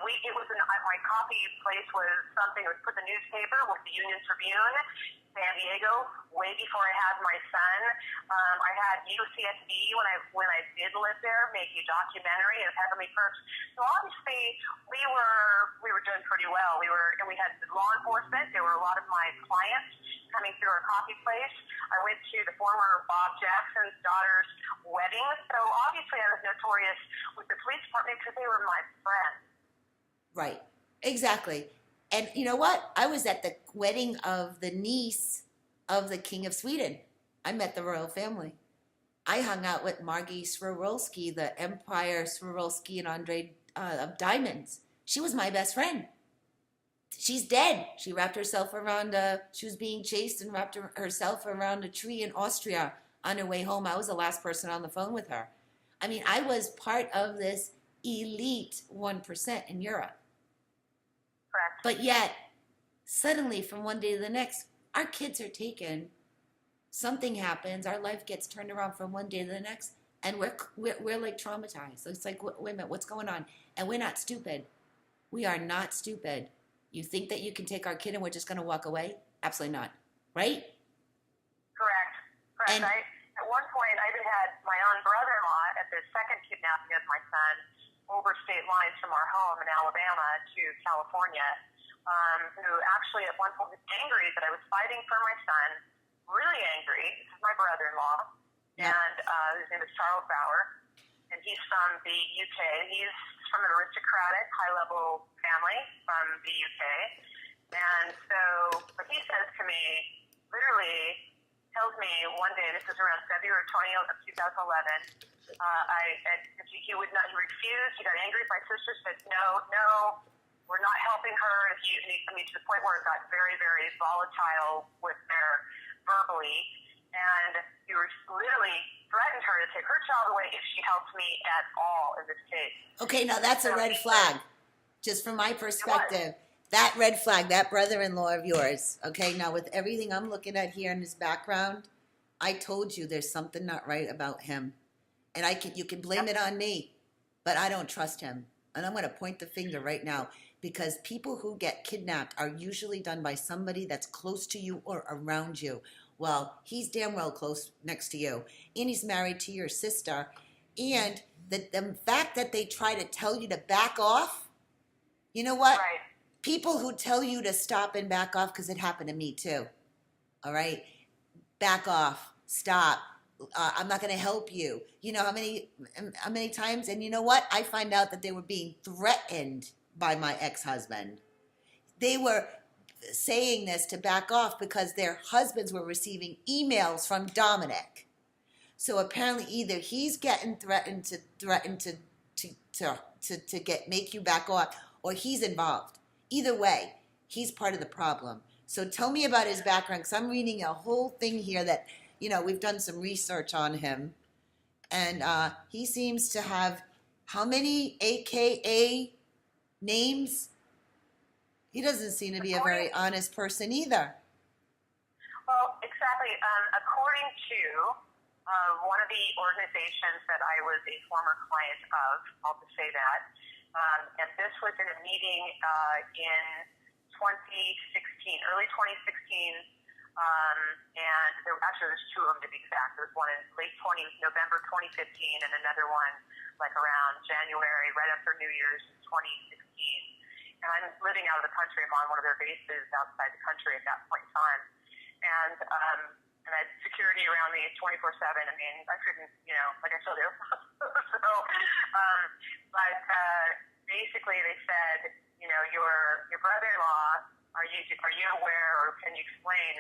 it was my coffee place was something that was put in the newspaper with the Union Tribune, San Diego, way before I had my son. I had UCSB when I did live there, make a documentary of Heavenly Perks. So obviously we were doing pretty well. We had law enforcement. There were a lot of my clients coming through our coffee place. I went to the former Bob Jackson's daughter's wedding. So obviously I was notorious with the police department because they were my friends. Right. Exactly. And you know what? I was at the wedding of the niece of the King of Sweden. I met the royal family. I hung out with Margie Swarovski, the Empire Swarovski and Andre of Diamonds. She was my best friend. She's dead. She wrapped herself around she was being chased and wrapped herself around a tree in Austria on her way home. I was the last person on the phone with her. I mean, I was part of this elite 1% in Europe. Correct. But yet, suddenly from one day to the next, our kids are taken. Something happens. Our life gets turned around from one day to the next, and we're like traumatized. So it's like, wait a minute, what's going on? And we're not stupid. We are not stupid. You think that you can take our kid and we're just going to walk away? Absolutely not. Right? Correct. And, at one point, I even had my own brother-in-law at the second kidnapping of my son over state lines from our home in Alabama to California, who actually at one point was angry that I was fighting for my son, really angry. This is my brother-in-law, yeah. and his name is Charles Bauer, and he's from the UK. He's from an aristocratic, high-level family from the UK. And so what he says to me, literally tells me one day, this is around February 20th of 2011, he would not, he refused, he got angry. My sister said, no, we're not helping her. To the point where it got very, very volatile with their verbally. And he literally threatened her to take her child away if she helped me at all in this case. Okay, now that's a red flag, just from my perspective. That red flag, that brother-in-law of yours, okay, now with everything I'm looking at here in his background, I told you there's something not right about him. And you can blame it on me, but I don't trust him. And I'm going to point the finger right now, because people who get kidnapped are usually done by somebody that's close to you or around you. Well, he's damn well close next to you, and he's married to your sister. And the fact that they try to tell you to back off, you know what? Right. People who tell you to stop and back off, because it happened to me too, all right? Back off, stop. I'm not going to help you. You know how many times? And you know what? I find out that they were being threatened by my ex-husband. They were saying this to back off because their husbands were receiving emails from Dominic. So apparently either he's getting threatened to make you back off, or he's involved. Either way, he's part of the problem. So tell me about his background, because I'm reading a whole thing here that, you know, we've done some research on him. And he seems to have how many AKA names? He doesn't seem to be a very honest person either. Well, exactly. According to one of the organizations that I was a former client of, I'll just say that, and this was in a meeting in 2016, early 2016, and there's two of them to be exact. There's one in November 2015, and another one like around January, right after New Year's 2016. And I'm living out of the country. I'm on one of their bases outside the country at that point in time. And I had security around me 24/7. I mean, I couldn't, like I still do. But basically they said, your brother-in-law, are you aware, or can you explain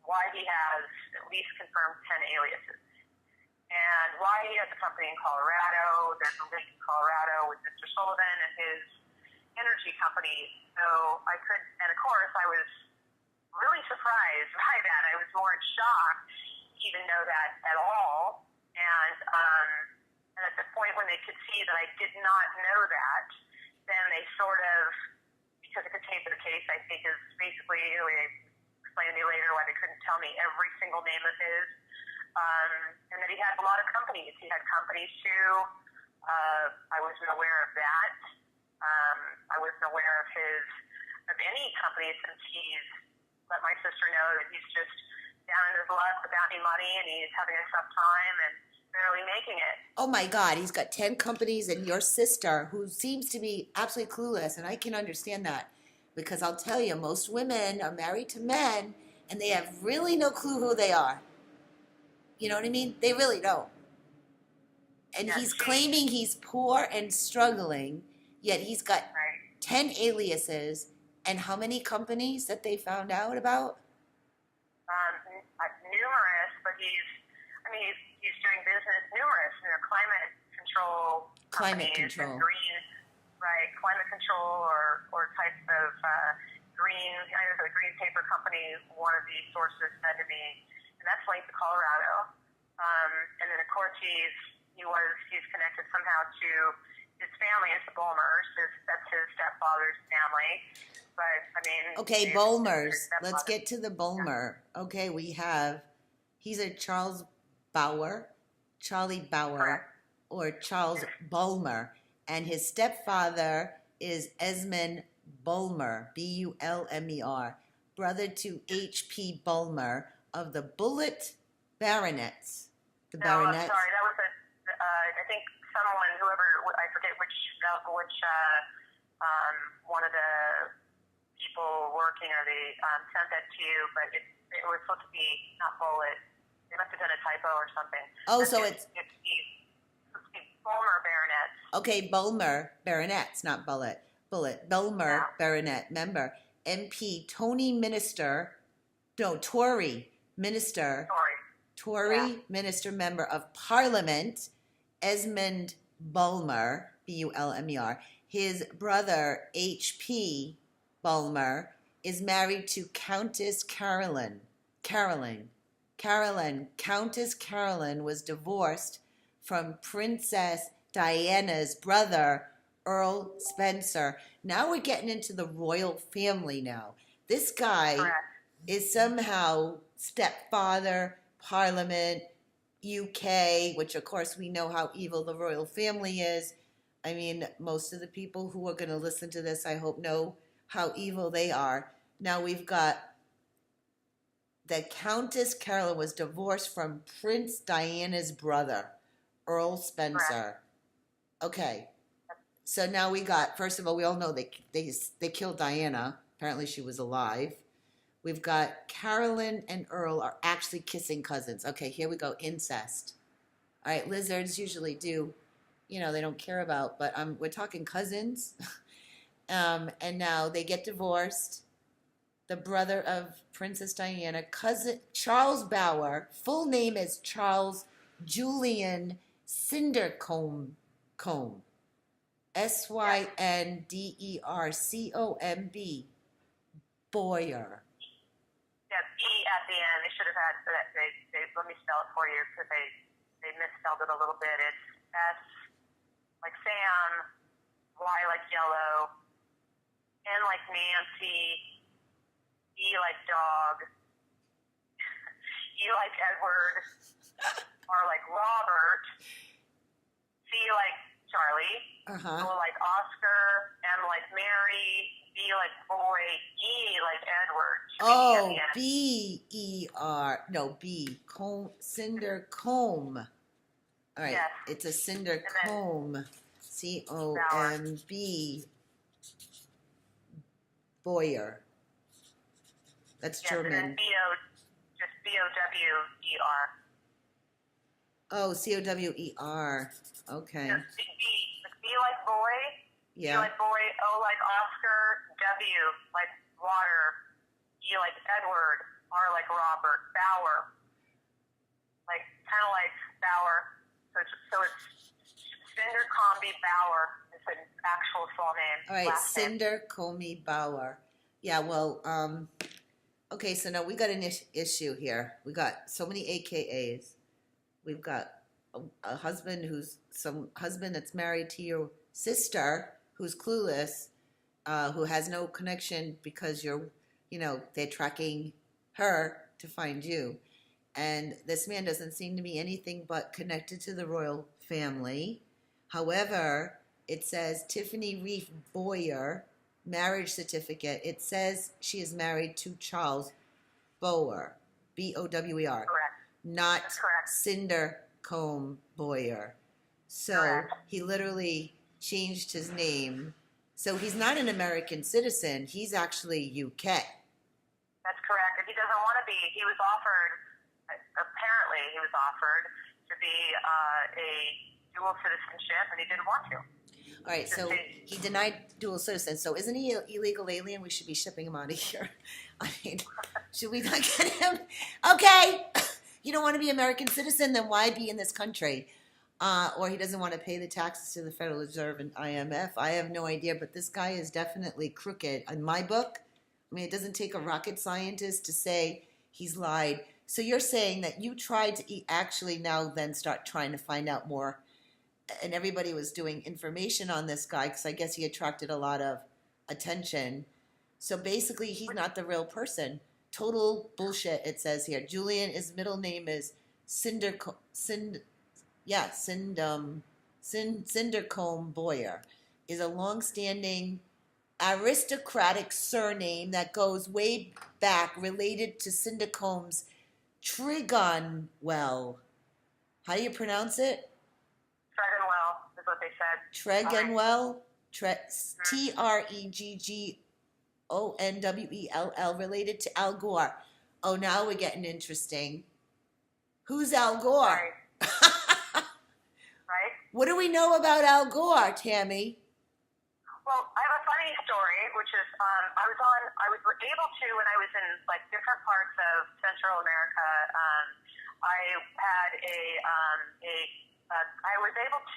why he has at least confirmed 10 aliases? And why he has a company in Colorado, there's a link in Colorado with Mr. Sullivan and his energy company. So and of course I was really surprised by that. I was more in shock to even know that at all. And at the point when they could see that I did not know that, then they sort of, because it could taint the case, I think is basically, they explained to me later why they couldn't tell me every single name of his. And that he had a lot of companies. He had companies too. I wasn't aware of that. I wasn't aware of any company since he's let my sister know that he's just down in his luck without any money and he's having a tough time and barely making it. Oh my God, he's got 10 companies, and your sister, who seems to be absolutely clueless, and I can understand that because I'll tell you, most women are married to men and they have really no clue who they are. You know what I mean? They really don't. And he's claiming he's poor and struggling, yet he's got 10 aliases. And how many companies that they found out about? Numerous, but he's doing business, numerous, climate control companies, green, right, climate control or types of green, I know the green paper company, one of the sources said to me, and that's linked to Colorado. And then of course he's connected somehow to his family, it's the Bulmers, that's his stepfather's family. But I mean, okay, Bulmers. Let's get to the Bulmer. Yeah. Okay, he's a Charlie Bauer, correct, or Charles Bulmer, and his stepfather is Esmond Bulmer, Bulmer, brother to H.P. Bulmer of the Bullitt Baronets. The Baronets. Oh, sorry, that was I think whoever, I forget which one of the people working or they sent that to you, but it was supposed to be not Bullitt. They must have done a typo or something. Oh, so it's Bulmer Baronets. Okay, Bulmer Baronets, not Bullitt. Bulmer Baronet, member. MP Tory Minister, Member of Parliament, Esmond Bulmer, Bulmer. His brother, H.P. Bulmer, is married to Countess Caroline. Countess Caroline was divorced from Princess Diana's brother, Earl Spencer. Now we're getting into the royal family now. This guy is somehow stepfather, Parliament, UK, which of course we know how evil the royal family is. I mean, most of the people who are going to listen to this, I hope, know how evil they are. Now we've got the Countess Caroline was divorced from Prince Diana's brother, Earl Spencer. Okay. So now we got, first of all, we all know they killed Diana. Apparently she was alive. We've got Caroline and Earl are actually kissing cousins. Okay, here we go, incest. All right, lizards usually do, they don't care about, but we're talking cousins. And now they get divorced. The brother of Princess Diana, cousin Charles Bauer, full name is Charles Julian Syndercombe. Syndercomb. Boyer. Yeah, E at the end. They should have had that. They let me spell it for you because they misspelled it a little bit. It's S like Sam, Y like yellow, N like Nancy, E like dog, E like Edward, R like Robert, C like Charlie, O like Oscar, M like Mary, B like boy, E like Edward. Oh, B-E-R. No, B. Syndercombe. All right. Yes. It's a Syndercombe. C-O-M-B. Boyer. That's German. And then just B-O-W-E-R. Oh, C-O-W-E-R. Okay. Just B like boy. Yeah. B like boy, O like Oscar, W like water, E like Edward, R like Robert, Bauer. Like, kind of like Bauer. So it's Syndercombe Bauer. It's an actual full name. All right, Syndercombe Bauer. Yeah, well, okay, so now we got an issue here. We got so many AKAs. We've got a husband that's married to your sister who's clueless, who has no connection because they're tracking her to find you. And this man doesn't seem to be anything but connected to the royal family. However, it says Tiffany Rief Boyer, marriage certificate. It says she is married to Charles Bower, Bower, Correct. not That's correct. Cinder Combe Boyer. So Correct. he literally changed his name. So he's not an American citizen. He's actually UK. That's correct. If he doesn't want to be, he was offered, apparently he was offered to be a dual citizenship, and he didn't want to. All right, so he denied dual citizen. So isn't he an illegal alien? We should be shipping him out of here. I mean, should we not get him? Okay, you don't want to be American citizen, then why be in this country? Or he doesn't want to pay the taxes to the Federal Reserve and IMF. I have no idea, but this guy is definitely crooked. In my book, I mean, it doesn't take a rocket scientist to say he's lied. So you're saying that you tried to actually now then start trying to find out more, and everybody was doing information on this guy because I guess he attracted a lot of attention. So basically, he's not the real person. Total bullshit, it says here. Julian, his middle name is Cindercombe Boyer, is a long-standing aristocratic surname that goes way back, related to Cindercombe's Tregonwell. How do you pronounce it? Tregonwell is what they said. Tregonwell, Tregonwell, related to Al Gore. Oh, now we're getting interesting. Who's Al Gore? Right. Right? What do we know about Al Gore, Tammy? Well, I have a funny story, which is I was able to, when I was in like different parts of Central America, I was able to